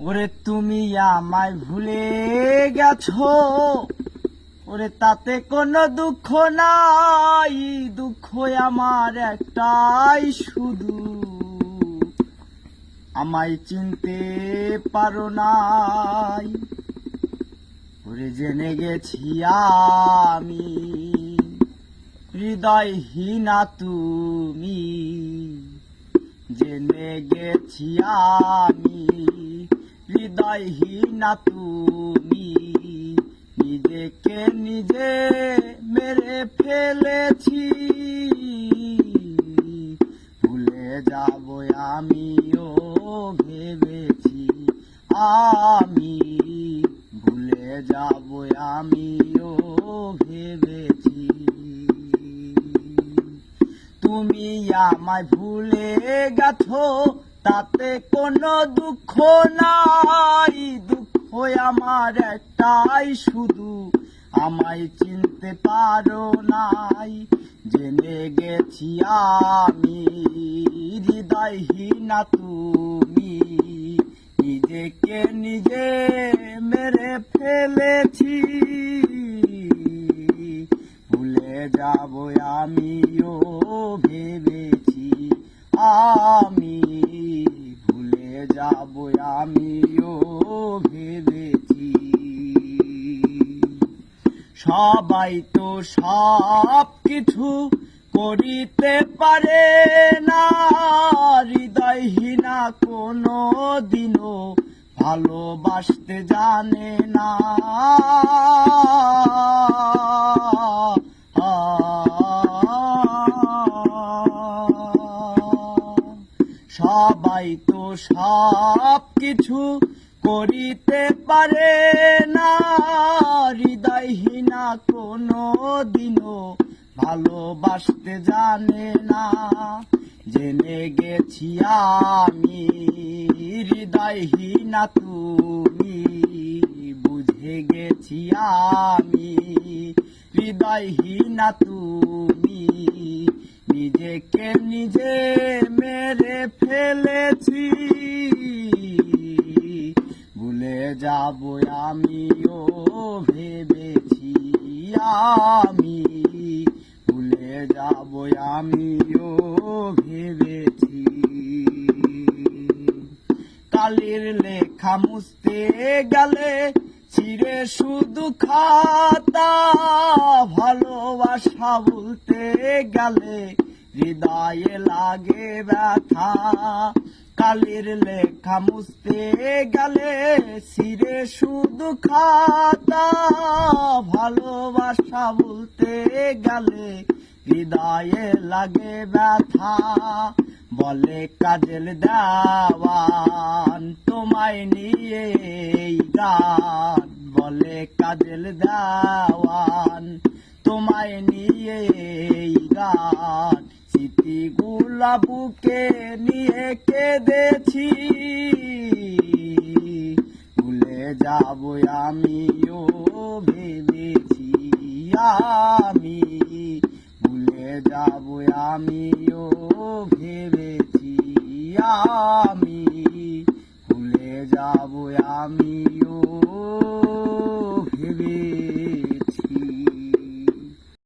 ওরে তুমি আমায় ভুলে গেছো, ওরে তাতে কোনো দুঃখ নাই, দুঃখ আমার একটাই শুধু, আমায় চিনতে পারো নাই। ওরে জেনে গেছি আমি হৃদয়হীনা তুমি, জেনে গেছি আমি হৃদয়হীনা তুমি, নিজেকে নিজে মেরে ফেলেছি, ভুলে যাব আমিও ভেবেছি, আমি ভুলে যাব আমিও ভেবেছি। তুমি আমায় ভুলে গেছো, তাতে কোনো দুঃখ নাই, দুঃখ আমার একটাই শুধু, আমায় চিনতে পারো নাই। জেনে গেছি আমি হৃদয়হীনা তুমি, নিজেকে নিজে মেরে ফেলেছি, ভুলে যাব আমিও ভেবেছি, আমি ভুলে যাব আমিও ভেবেছি। সবাই তো সব কিছু করিতে পারে না, হৃদয়হীনা কোনো দিনও ভালোবাসতে জানে না। সবাই তো সব কিছু করিতে পারে না, হৃদয়হীনা কোনো দিনও ভালোবাসতে জানে না। জেনে গেছি আমি হৃদয়হীনা তুমি, বুঝে গেছি আমি হৃদয়হীনা তুমি, নিজেকে নিজে মেরে ফেলেছি, ভুলে যাব আমিও ভেবেছি, আমি ভুলে যাব আমিও ভেবেছি। কালির লেখা মুছতে গেলে চিরে শুধু খাতা, ভালোবাসা বলতে গেলে হৃদয়ে লাগে ব্যথা। কালির লেখা মুছতে গেলে চিরে শুধু খাতা, ভালোবাসা বলতে গেলে হৃদয়ে লাগে ব্যথা। বলে কাজল দেওয়ান তোমায় নিয়ে এই গান, বলে কাজল দেওয়ান তোমায় নিয়ে এই গান, স্মৃতিগুলা বুকে নিয়ে কেঁদেছি, ভুলে যাব আমিও ভেবেছি, আমি ভুলে যাব আমিও ভেবেছি, আমি ভুলে যাব আমিও